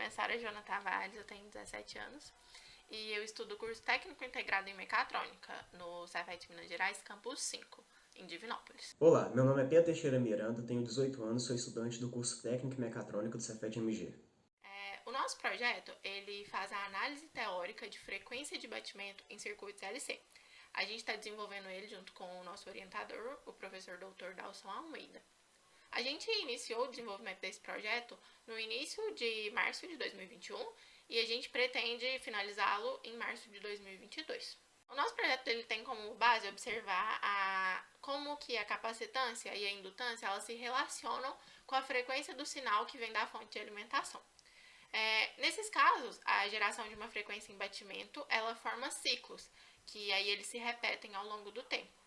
nome é Sara Joana Tavares, eu tenho 17 anos e eu estudo o curso técnico integrado em mecatrônica no Cefet Minas Gerais, campus 5, em Divinópolis. Olá, meu nome é Pedro Teixeira Miranda, tenho 18 anos, sou estudante do curso técnico em mecatrônica do Cefet MG. O nosso projeto, ele faz a análise teórica de frequência de batimento em circuitos LC. A gente está desenvolvendo ele junto com o nosso orientador, o professor Dr. Dalson Almeida. A gente iniciou o desenvolvimento desse projeto no início de março de 2021 e a gente pretende finalizá-lo em março de 2022. O nosso projeto ele tem como base observar como que a capacitância e a indutância elas se relacionam com a frequência do sinal que vem da fonte de alimentação. Nesses casos, a geração de uma frequência em batimento, ela forma ciclos, que aí eles se repetem ao longo do tempo.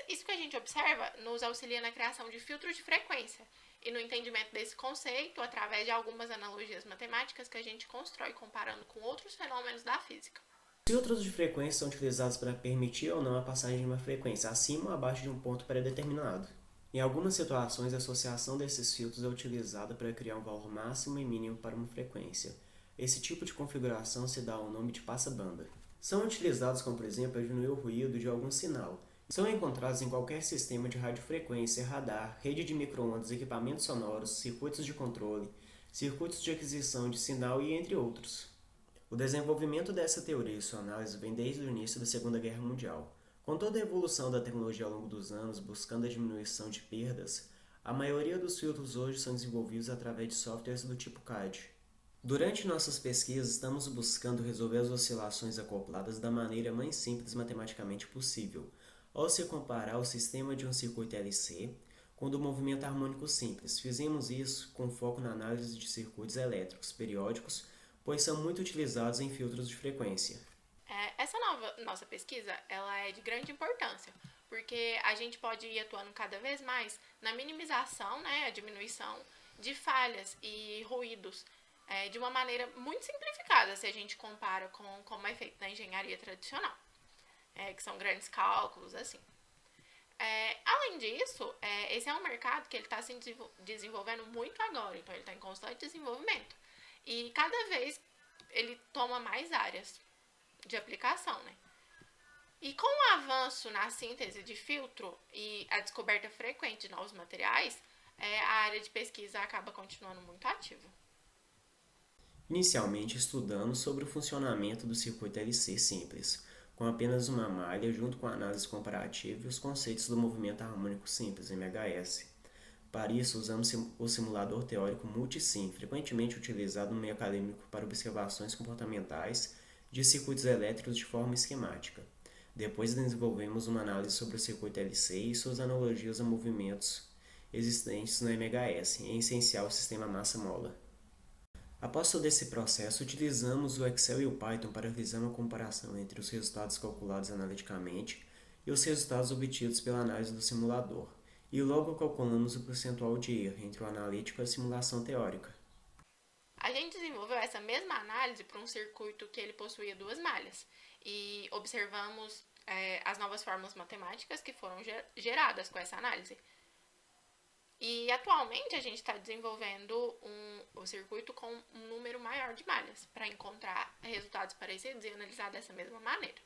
Isso que a gente observa nos auxilia na criação de filtros de frequência e no entendimento desse conceito através de algumas analogias matemáticas que a gente constrói comparando com outros fenômenos da física. Filtros de frequência são utilizados para permitir ou não a passagem de uma frequência acima ou abaixo de um ponto pré-determinado. Em algumas situações, a associação desses filtros é utilizada para criar um valor máximo e mínimo para uma frequência. Esse tipo de configuração se dá ao nome de passa-banda. São utilizados como, por exemplo, para diminuir o ruído de algum sinal. São encontrados em qualquer sistema de radiofrequência, radar, rede de micro-ondas, equipamentos sonoros, circuitos de controle, circuitos de aquisição de sinal e entre outros. O desenvolvimento dessa teoria e sua análise vem desde o início da Segunda Guerra Mundial. Com toda a evolução da tecnologia ao longo dos anos, buscando a diminuição de perdas, a maioria dos filtros hoje são desenvolvidos através de softwares do tipo CAD. Durante nossas pesquisas, estamos buscando resolver as oscilações acopladas da maneira mais simples matematicamente possível, ao se comparar o sistema de um circuito LC com o do movimento harmônico simples. Fizemos isso com foco na análise de circuitos elétricos periódicos, pois são muito utilizados em filtros de frequência. Essa nossa pesquisa ela é de grande importância, porque a gente pode ir atuando cada vez mais na minimização, a diminuição de falhas e ruídos de uma maneira muito simplificada, se a gente compara com como é feito na engenharia tradicional, que são grandes cálculos, assim. Além disso, esse é um mercado que ele está se desenvolvendo muito agora, então ele está em constante desenvolvimento. E cada vez ele toma mais áreas de aplicação, E com o avanço na síntese de filtro e a descoberta frequente de novos materiais, a área de pesquisa acaba continuando muito ativa. Inicialmente estudamos sobre o funcionamento do circuito LC simples, com apenas uma malha junto com a análise comparativa e os conceitos do movimento harmônico simples, MHS. Para isso, usamos o simulador teórico Multisim, frequentemente utilizado no meio acadêmico para observações comportamentais de circuitos elétricos de forma esquemática. Depois desenvolvemos uma análise sobre o circuito LC e suas analogias a movimentos existentes no MHS, em essencial o sistema massa-mola. Após todo esse processo, utilizamos o Excel e o Python para realizar uma comparação entre os resultados calculados analiticamente e os resultados obtidos pela análise do simulador, e logo calculamos o percentual de erro entre o analítico e a simulação teórica. A gente desenvolveu essa mesma análise para um circuito que ele possuía duas malhas e observamos as novas fórmulas matemáticas que foram geradas com essa análise. E atualmente a gente está desenvolvendo o circuito com um número maior de malhas para encontrar resultados parecidos e analisar dessa mesma maneira.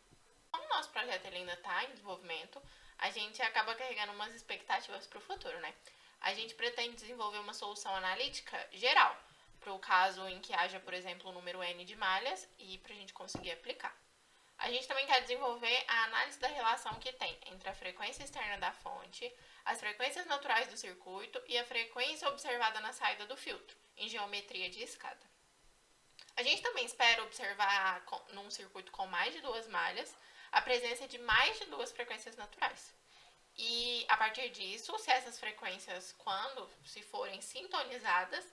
Como o nosso projeto ainda está em desenvolvimento, a gente acaba carregando umas expectativas para o futuro, A gente pretende desenvolver uma solução analítica geral para o caso em que haja, por exemplo, um número N de malhas e para a gente conseguir aplicar. A gente também quer desenvolver a análise da relação que tem entre a frequência externa da fonte, as frequências naturais do circuito e a frequência observada na saída do filtro, em geometria de escada. A gente também espera observar, num circuito com mais de duas malhas, a presença de mais de duas frequências naturais. E, a partir disso, se essas frequências, se forem sintonizadas,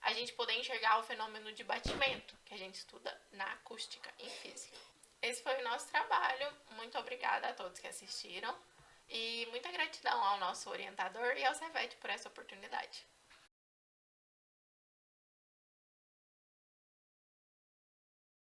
a gente poder enxergar o fenômeno de batimento, que a gente estuda na acústica, em física. Esse foi o nosso trabalho. Muito obrigada a todos que assistiram. E muita gratidão ao nosso orientador e ao Cefet por essa oportunidade.